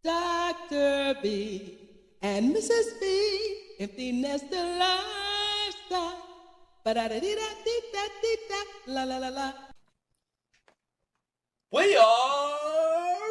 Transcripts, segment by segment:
Dr. B and Mrs. B, empty nester lifestyle. Ba-da-da-dee-da-dee-da-dee-da, la la la la. We are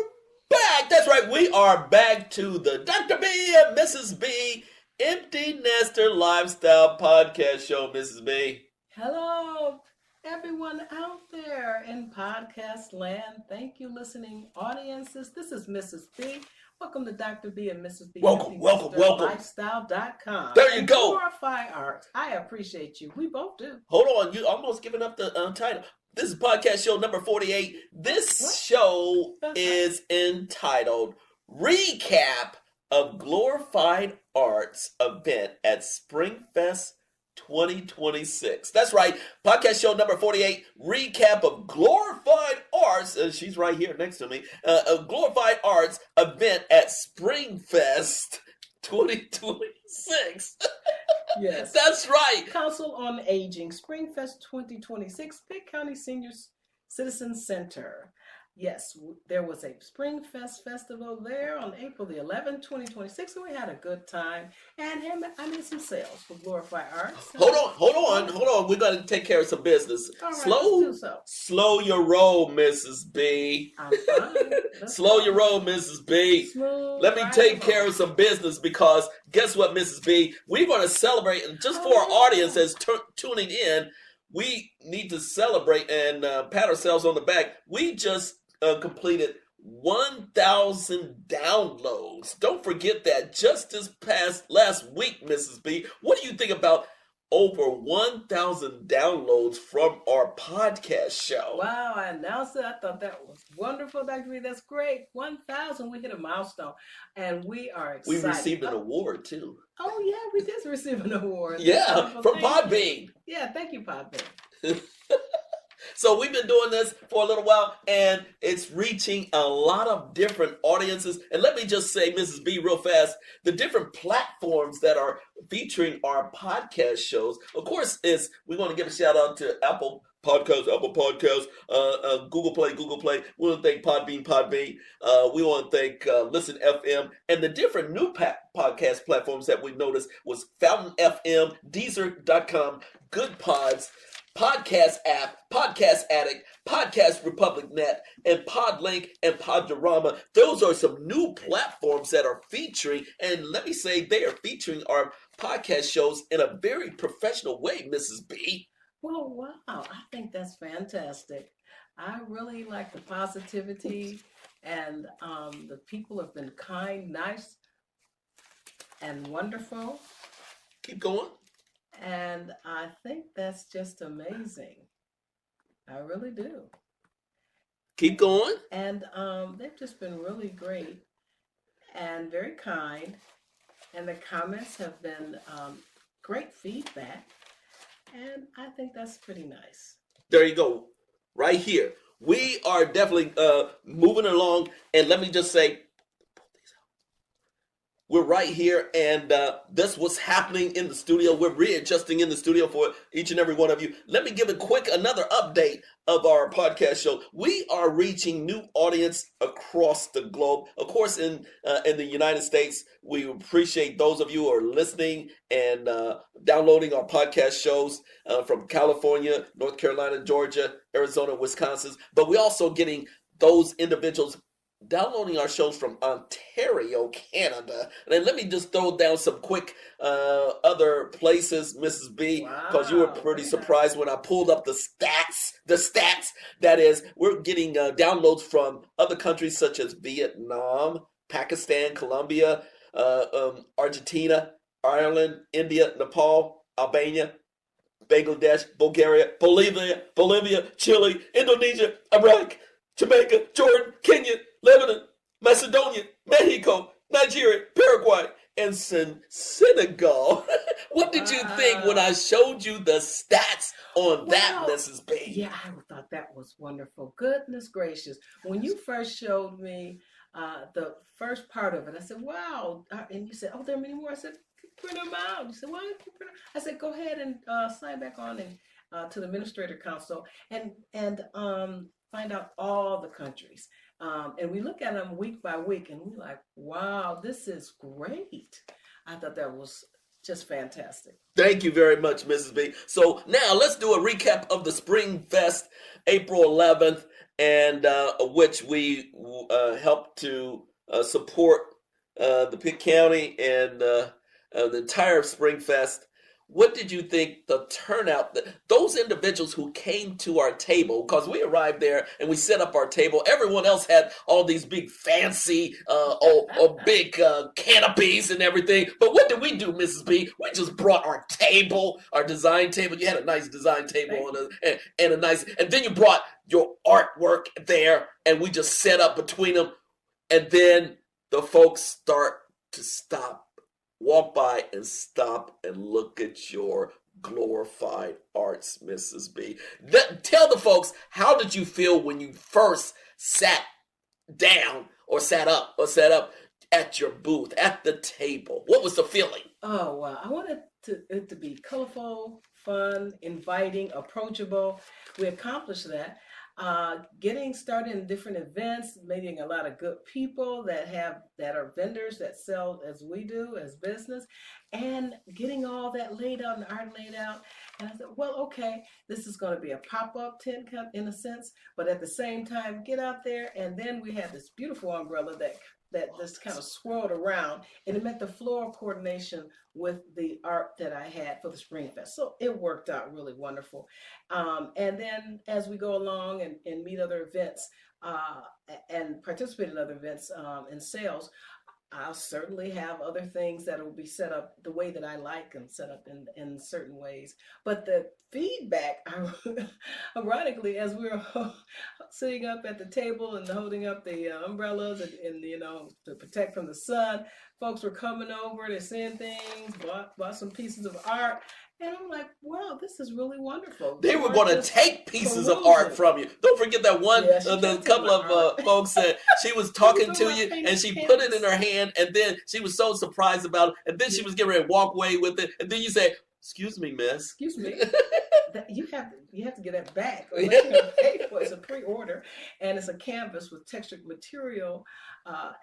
back. That's right. We are back to the Dr. B and Mrs. B Empty Nester Lifestyle Podcast Show, Mrs. B. Hello, everyone out there in podcast land. Thank you, listening audiences. This is Mrs. B. Welcome to Dr. B and Mrs. B. Welcome. Lifestyle.com. There you go. Glorify art. I appreciate you. We both do. Hold on. You almost giving up the title. This is podcast show number 48. This show is entitled Recap of Glorified Arts Event at Springfest 2026. That's right. Podcast show number 48, recap of Glorified Arts. She's right here next to me. A Glorified Arts event at Springfest 2026. Yes. That's right. Council on Aging, Springfest 2026, Pitt County Senior Citizen Center. Yes, there was a Springfest festival there on April the 11th, 2026, and we had a good time. And I made some sales for Glorify Arts. Hold on. We're going to take care of some business. All right, let's do so. Slow your roll, Mrs. B. I'm fine. Slow your roll, Mrs. B. Smooth. Let me take care of some business because guess what, Mrs. B? We're going to celebrate, and just for our audience that's tuning in, we need to celebrate and pat ourselves on the back. We just completed 1,000 downloads. Don't forget that just this last week, Mrs. B. What do you think about over 1,000 downloads from our podcast show? Wow, I announced it. I thought that was wonderful, Dr. B. That's great. 1,000. We hit a milestone, and we are excited. We received an award, too. Oh, yeah, we did receive an award. Yeah, from Podbean. Yeah, thank you, Podbean. So we've been doing this for a little while, and it's reaching a lot of different audiences. And let me just say, Mrs. B, real fast, the different platforms that are featuring our podcast shows. Of course, we want to give a shout out to Apple Podcasts, Google Play. We want to thank Podbean. We want to thank Listen FM, and the different new podcast platforms that we noticed was Fountain FM, Deezer.com, Good Pods, Podcast app, Podcast Addict, Podcast Republic Net, and Podlink and Podorama. Those are some new platforms that are featuring, and let me say they are featuring our podcast shows in a very professional way, Mrs. B. Well, wow. I think that's fantastic. I really like the positivity, and the people have been kind, nice, and wonderful. Keep going. And I think that's just amazing. I really do. Keep going. And they've just been really great and very kind. And the comments have been great feedback. And I think that's pretty nice. There you go. Right here. We are definitely moving along. And let me just say, we're right here, and that's what's happening in the studio. We're readjusting in the studio for each and every one of you. Let me give another update of our podcast show. We are reaching new audience across the globe. Of course, in the United States, we appreciate those of you who are listening and downloading our podcast shows from California, North Carolina, Georgia, Arizona, Wisconsin. But we're also getting those individuals downloading our shows from Ontario, Canada. And then let me just throw down some quick other places, Mrs. B, because you were pretty surprised when I pulled up the stats. The stats, that is, we're getting downloads from other countries such as Vietnam, Pakistan, Colombia, Argentina, Ireland, India, Nepal, Albania, Bangladesh, Bulgaria, Bolivia, Chile, Indonesia, Iraq, Jamaica, Jordan, Kenya, Lebanon, Macedonia, Mexico, Nigeria, Paraguay, and Senegal. What did you think when I showed you the stats on that, Mrs. B? Yeah, I thought that was wonderful. Goodness gracious. When you first showed me the first part of it, I said, wow. And you said, oh, there are many more. I said, print them out. You said, why don't you print them? I said, go ahead and sign back on and to the Administrator Council and find out all the countries. And we look at them week by week, and we're like, wow, this is great. I thought that was just fantastic. Thank you very much, Mrs. B. So now let's do a recap of the Spring Fest, April 11th, and which we helped to support the Pitt County and the entire Spring Fest. What did you think the turnout, those individuals who came to our table, because we arrived there and we set up our table, everyone else had all these big fancy, big canopies and everything. But what did we do, Mrs. B? We just brought our table, our design table. You had a nice design table and then you brought your artwork there and we just set up between them. And then the folks start to walk by and stop and look at your glorified arts, Mrs. B. Tell the folks, how did you feel when you first sat down or sat up at your booth, at the table? What was the feeling? Oh, wow. I wanted it to be colorful, fun, inviting, approachable. We accomplished that. Getting started in different events, meeting a lot of good people that are vendors that sell as we do as business, and getting all that laid out and art laid out. And I said, well, okay, this is going to be a pop-up tent in a sense, but at the same time, get out there. And then we had this beautiful umbrella that just kind of swirled around, and it meant the floral coordination with the art that I had for the Springfest. So it worked out really wonderful. And then as we go along and meet other events and participate in other events and sales, I'll certainly have other things that will be set up the way that I like them set up in certain ways. But the feedback, ironically, as we were sitting up at the table and holding up the umbrellas and to protect from the sun, folks were coming over, they're seeing things, bought some pieces of art. And I'm like, wow, this is really wonderful. They were going to take pieces of art from you. Don't forget that one, the couple of folks that she was talking to you and she put it in her hand and then she was so surprised about it. And then she was getting ready to walk away with it. And then you say, excuse me, miss. Excuse me. You have to get that back. Or pay for it. It's a pre-order, and it's a canvas with textured material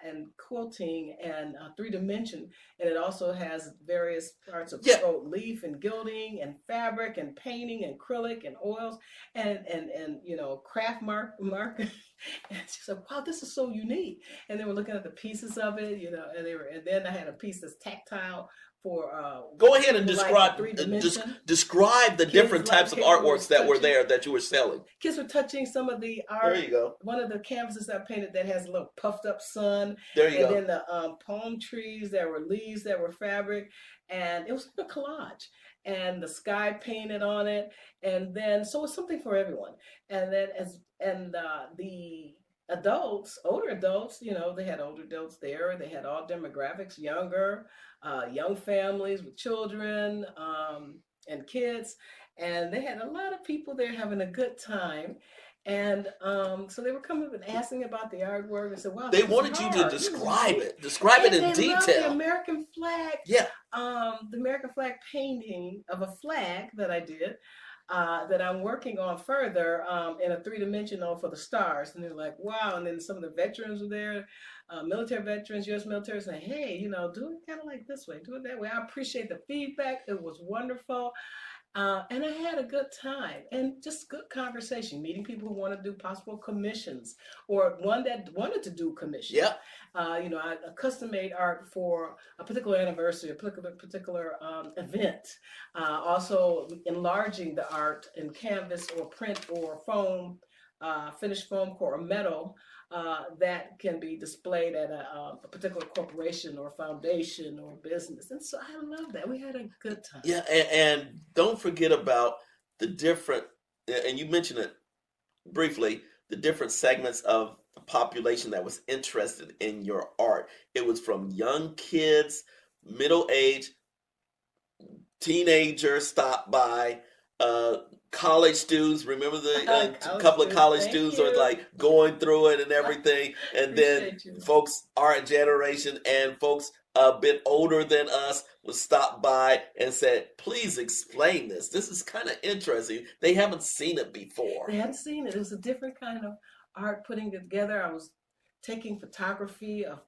and quilting and 3-dimension, and it also has various parts of leaf and gilding and fabric and painting and acrylic and oils and craft mark. And she said, "Wow, this is so unique." And they were looking at the pieces of it, and then I had a piece that's tactile. Go ahead and describe the different types of artworks that were there that you were selling. Kids were touching some of the art. There you go. One of the canvases I painted that has a little puffed up sun. There you go. And then the palm trees, there were leaves that were fabric, and it was like a collage. And the sky painted on it, and then so it's something for everyone. And then the adults, older adults, they had older adults there. They had all demographics, young families with children and kids. And they had a lot of people there having a good time. And so they were coming up and asking about the artwork and said, wow, they wanted you to describe it. Describe it in detail. The American flag. Yeah. The American flag painting of a flag that I did. That I'm working on further in a 3-dimensional for the stars. And they're like, wow. And then some of the veterans were there, military veterans, U.S. military, saying, hey, do it kind of like this way, do it that way. I appreciate the feedback. It was wonderful. And I had a good time and just good conversation, meeting people who want to do possible commissions or one that wanted to do commissions. Yeah. I custom made art for a particular anniversary, a particular event. Also enlarging the art in canvas or print or foam, finished foam core or metal that can be displayed at a particular corporation or foundation or business. And so I love that. We had a good time. Yeah, and don't forget about the different, and you mentioned it briefly, the different segments of the population that was interested in your art. It was from young kids, middle-aged, teenagers stopped by, college students. Remember the couple of college students were like going through it and everything. And then folks our generation and folks a bit older than us would stop by and said, please explain this. This is kind of interesting. They haven't seen it before. They hadn't seen it. It was a different kind of art putting it together. I was taking photography of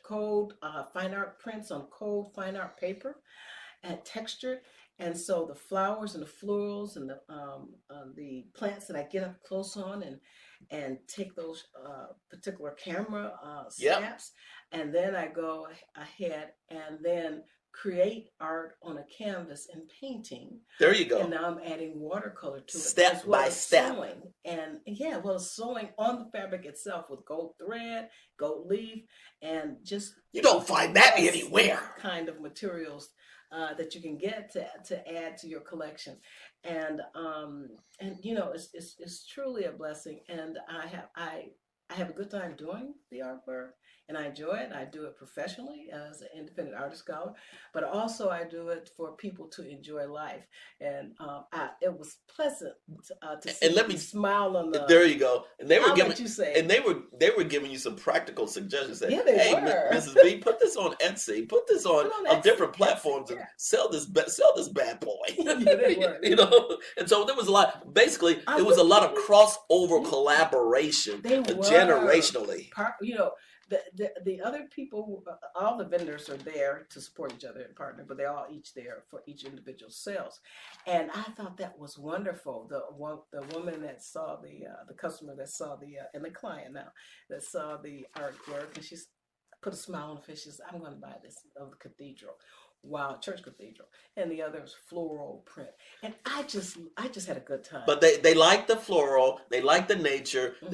cold fine art prints on cold fine art paper and textured. And so the flowers and the florals and the plants that I get up close on and take those particular camera Yep. snaps, and then I go ahead and then create art on a canvas and painting, There you and go. now I'm adding watercolor to it Step as well by as step. sewing. And yeah, well, sewing on the fabric itself with gold thread, gold leaf, and just You don't find that yes, anywhere. kind of materials that you can get to add to your collection. And you know, it's truly a blessing. And I have a good time doing the artwork, and I enjoy it. I do it professionally as an independent artist scholar, but also I do it for people to enjoy life. And it was pleasant to see And let me the smile on the. There you go. And they were I'll giving let you say. and they were giving you some practical suggestions. Saying, Yeah, they hey, were. Mrs. B, put this on Etsy, put this on Etsy, different Etsy, platforms, and yeah. sell this bad boy. Yeah, they were. You know, and so there was a lot. Basically, I it was a looked lot at of it. crossover Yeah. collaboration, They were. generationally. You know, the other people, all the vendors are there to support each other and partner, but they're all each there for each individual sales. And I thought that was wonderful. The woman that saw the customer that saw and the client now that saw the artwork, and she's put a smile on her face. She says, "I'm going to buy this of the cathedral." Wow, church cathedral, and the other is floral print, and I just had a good time. But they like the floral, they like the nature, Mhm.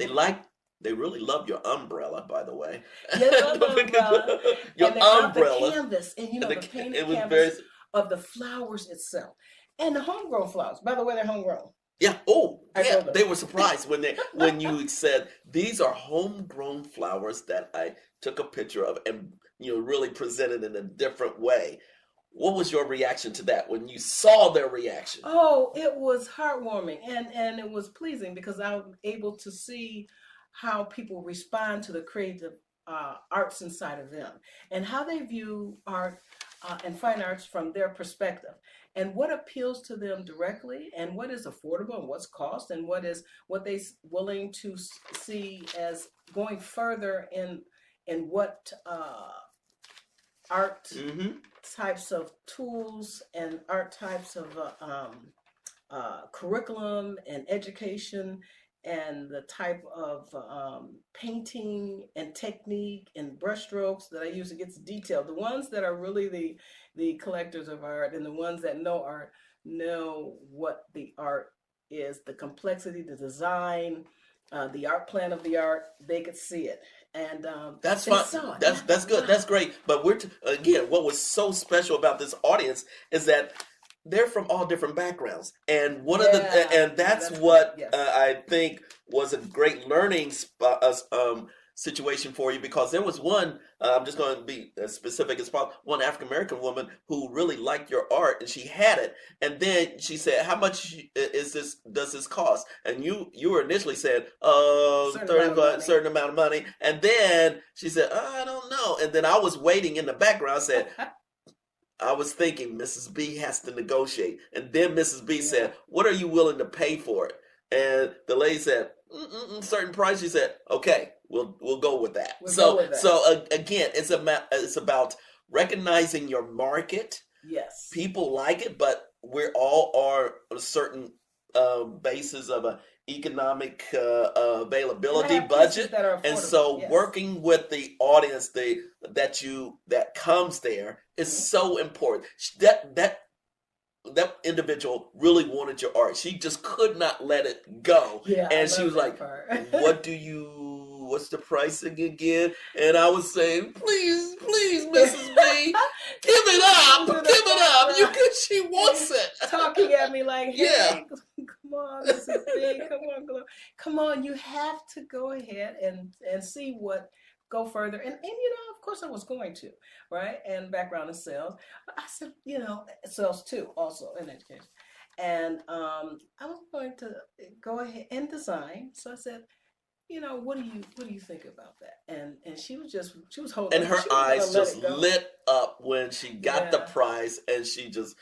they really love your umbrella, by the way. Yes, love the umbrella. Your And they love the umbrella. canvas, and you know, And the painted it was canvas very of the flowers itself, and the homegrown flowers. By the way, they're homegrown. yeah. Oh, I yeah. told them. They were surprised when you said these are homegrown flowers that I took a picture of and really presented in a different way. What was your reaction to that when you saw their reaction? Oh, it was heartwarming, and it was pleasing because I was able to see how people respond to the creative arts inside of them and how they view art and fine arts from their perspective, and what appeals to them directly, and what is affordable, and what's cost, and what they willing to see as going further in what art Mm-hmm. types of tools and art types of curriculum and education, and the type of painting and technique and brushstrokes that I use to get to detail. The ones that are really the collectors of art, and the ones that know art know what the art is, the complexity, the design, the art plan of the art. They could see it, and That's they fine. saw it. That's good. Wow. That's great. But again, what was so special about this audience is that they're from all different backgrounds, and that's what yes. I think was a great learning situation for you, because there was one. I'm just going to be as specific as possible. One African American woman who really liked your art, and she had it, and then she said, "How much is this? Does this cost?" And you were initially saying, certain amount of money, and then she said, "I don't know," and then I was waiting in the background. I said. I was thinking Mrs. B has to negotiate. And then Mrs. B said, "What are you willing to pay for it?" And the lady said, certain price. She said, "Okay, we'll go with that." Again, it's about recognizing your market. Yes. People like it, but we're all are a certain basis of a economic availability budget, and so working with the audience that comes there is so important. That individual really wanted your art. She just could not let it go. Yeah, and she was like, what's the pricing again? And I was saying, please, Mrs. B, give it up. She wants it. Talking at me like, hey, come on, Mrs. B, come on. You have to go ahead and see what go further. And of course I was going to, right? And background in sales. I said, sales too, also in education. And I was going to go ahead and design. So I said, what do you think about that? And she was holding, and her eyes just lit up when she got the Yeah. price, and she just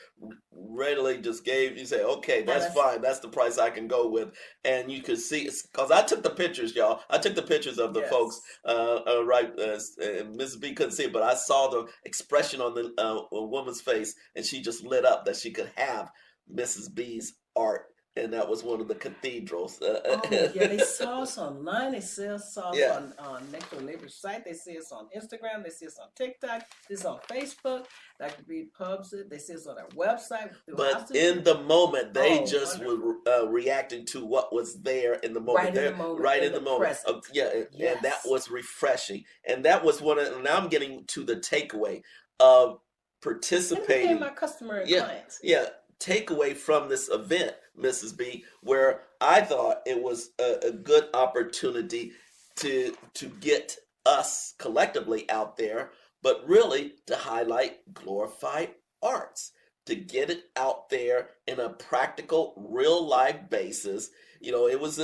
readily just gave. You say, okay, that's Yes. fine. That's the price I can go with. And you could see, because I took the pictures, y'all. I took the pictures of the folks. Yes. Right, Mrs. B couldn't see it, but I saw the expression on the woman's face, and she just lit up that she could have Mrs. B's art. And that was one of the cathedrals. Oh, yeah, they saw us online. They saw us Yeah. on Next Door Neighbor's site. They see us on Instagram. They see us on TikTok. They see us on Facebook. Dr. B pubs it. They see us on our website. But in the moment, they Oh, just wonderful. were reacting to what was there in the moment. Right in the moment, Right in in the the moment. present. Yeah, and Yes. that was refreshing. And that was one of, and now I'm getting to the takeaway of They became participating. my customer and Yeah, clients. yeah. Takeaway from this event, Mrs. B, where I thought it was a good opportunity to get us collectively out there, but really to highlight glorified arts, to get it out there in a practical, real life basis. You know, it was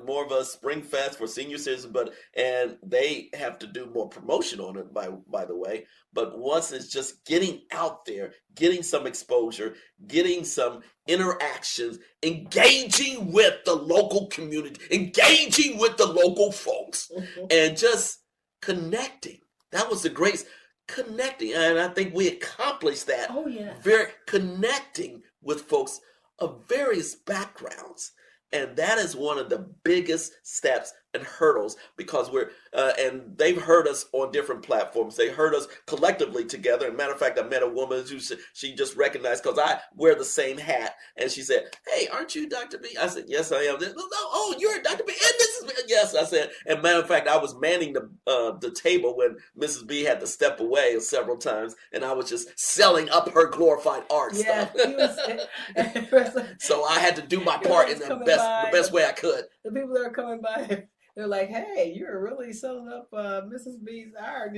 more of a spring fest for senior citizens, and they have to do more promotion on it, by the way. But once it's just getting out there, getting some exposure, getting some interactions, engaging with the local community, engaging with the local folks, and just connecting. That was the great connecting, and I think we accomplished that. Oh, yeah. Very connecting with folks of various backgrounds, and that is one of the biggest steps and hurdles, because we're and they've heard us on different platforms. They heard us collectively together. As a matter of fact, I met a woman who she just recognized because I wear the same hat, and she said, "Hey, aren't you Dr. B?" I said, "Yes, I am." Oh, you're Dr. B, and this is yes. I said, and matter of fact, I was manning the table when Mrs. B had to step away several times, and I was just selling up her glorified art Yeah, stuff. he was. So I had to do my He part was in the coming best by. way I could. The people that are coming by, they're like, "Hey, you're really selling up Mrs. B's art,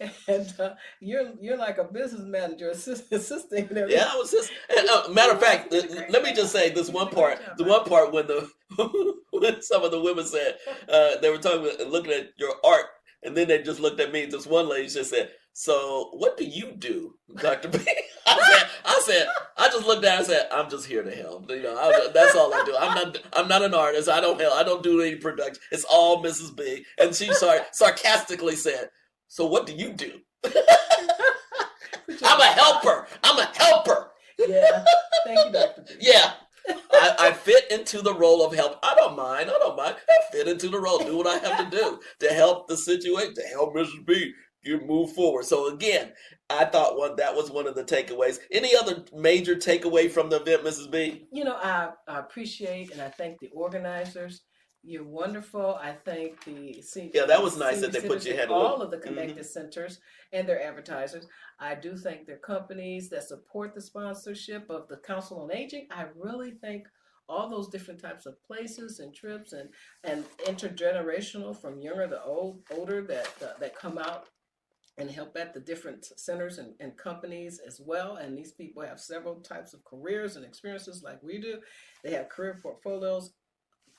and you're like a business manager assisting them." Yeah, I was just. And, matter of fact, let me just say this one part. The one part when when some of the women said they were looking at your art, and then they just looked at me. This one lady just said, "So, what do you do, Dr. B?" I just looked at her and said, "I'm just here to help. You know, that's all I do. I'm not an artist. I don't help. I don't do any production. It's all Mrs. B." And she sarcastically said, "So, what do you do?" I'm a helper. I'm a helper. Yeah. Thank you, Dr. B. Yeah. I fit into the role of help. I don't mind. I fit into the role. Do what I have to do to help the situation, to help Mrs. B move forward. So again, I thought that was one of the takeaways. Any other major takeaway from the event, Mrs. B? You know, I appreciate and I thank the organizers. You're wonderful. I thank Yeah, that was nice senior that they put citizens, you had a all little. of the connected centers and their advertisers. I do thank their companies that support the sponsorship of the Council on Aging. I really thank all those different types of places and trips and intergenerational, from younger to older, that come out and help at the different centers and companies as well. And these people have several types of careers and experiences like we do. They have career portfolios,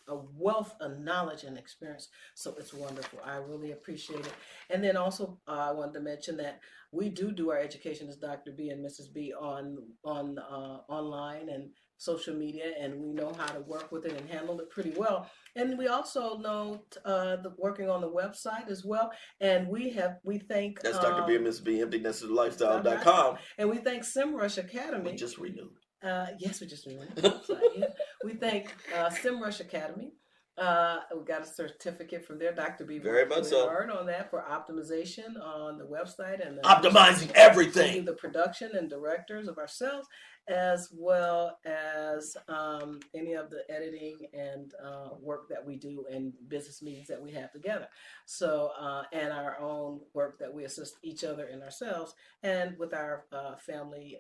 a wealth of knowledge and experience. So it's wonderful. I really appreciate it. And then also, I wanted to mention that we do our education as Dr. B and Mrs. B on online and social media, and we know how to work with it and handle it pretty well. And we also know working on the website as well. And we thank That's Dr. B and Mrs. B, emptiness-lifestyle.com. and we thank SEMrush Academy. We just renewed. Yes, we just renewed the website. Yeah. We thank SEMrush Academy. We got a certificate from there. Dr. B Very much so. hard on that for optimization on the website and Optimizing everything. We do the production and directors of ourselves, as well as any of the editing and work that we do and business meetings that we have together. So, and our own work that we assist each other and ourselves, and with our family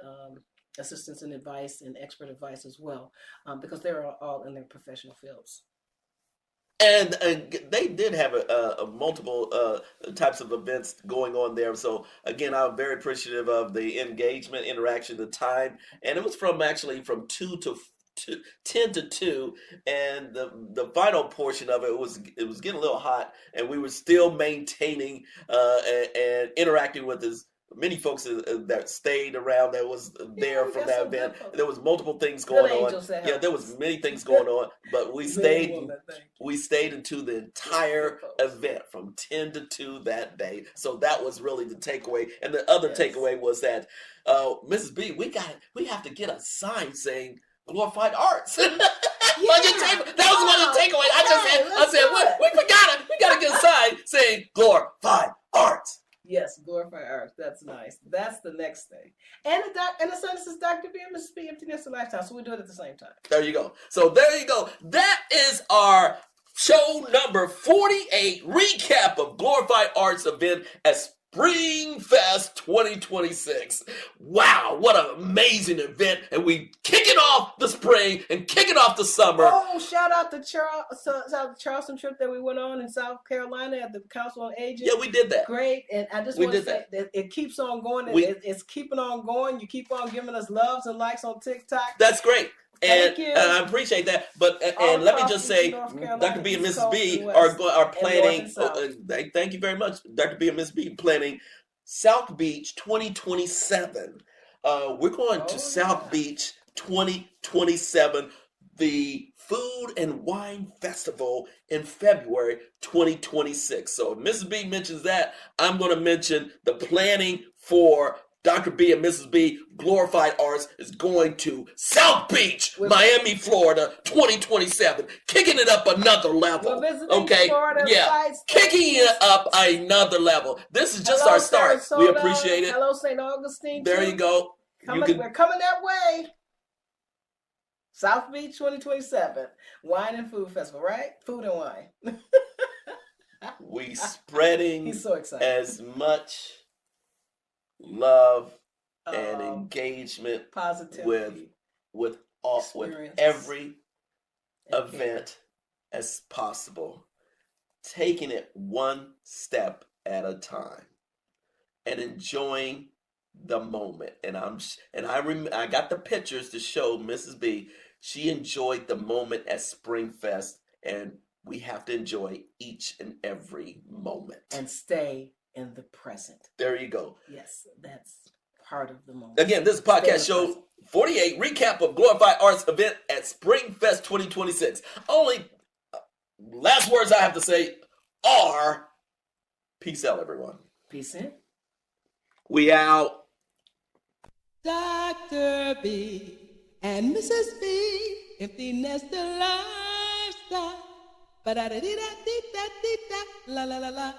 assistance and advice and expert advice as well, because they're all in their professional fields. And they did have a multiple types of events going on there. So again, I'm very appreciative of the engagement, interaction, the time, and it was from 2 to 10 to 2, and the final portion of it was getting a little hot, and we were still maintaining and interacting with many folks that stayed around that was there we from got that some event. good folks. There was multiple things Good going on. angels that Yeah, helped there us. was many things going on, but we Men and stayed. women, thank you. We stayed into the entire Good folks. event from 10 to 2 that day. So that was really the takeaway. And the other Yes. takeaway was that Mrs. B, we have to get a sign saying glorified arts. On your table. That was one of the takeaways. I said, we forgot it. We gotta get a sign saying glorified arts. Yes, glorified arts. That's nice. That's the next thing. And the son says Dr. B and Mrs. B Empty Nester Lifetime. So we do it at the same time. There you go. So there you go. That is our show number 48 recap of Glorified Arts event at Springfest 2026. Wow, what an amazing event. And we kicking off the spring and kicking off the summer. Oh, shout out to the Charleston trip that we went on in South Carolina at the Council on Aging. Yeah, we did that. Great. And I just want to say that it keeps on going. It's keeping on going. You keep on giving us loves and likes on TikTok. That's great. Thank you. And I appreciate that. But and let me just say, Dr. B and Mrs. B are planning. Thank you very much, Dr. B and Mrs. B planning South Beach 2027. We're going to South Beach 2027, the Food and Wine Festival in February 2026. So if Mrs. B mentions that, I'm going to mention the planning for Dr. B and Mrs. B Glorified Arts is going to South Beach, Miami, Florida, 2027, kicking it up another level. Okay, Florida, yeah, kicking it up another level. This is just our start. Sarasota. We appreciate it. Hello, St. Augustine. There you go. We're coming that way. South Beach 2027, Wine and Food Festival, right? Food and wine. We spreading He's so excited. as much love and engagement positivity with every event as possible, taking it one step at a time and enjoying the moment. And I got the pictures to show Mrs. B. She enjoyed the moment at Springfest, and we have to enjoy each and every moment and stay in the present. There you go. Yes, that's part of the moment. Again, this is podcast show 48, recap of Glorified Arts event at Springfest 2026. Only last words I have to say are peace out, everyone. Peace in. We out. Dr. B and Mrs. B, Empty Nester Lifestyle. Ba-da-da-dee-da-dee-da-dee-da, la la la la.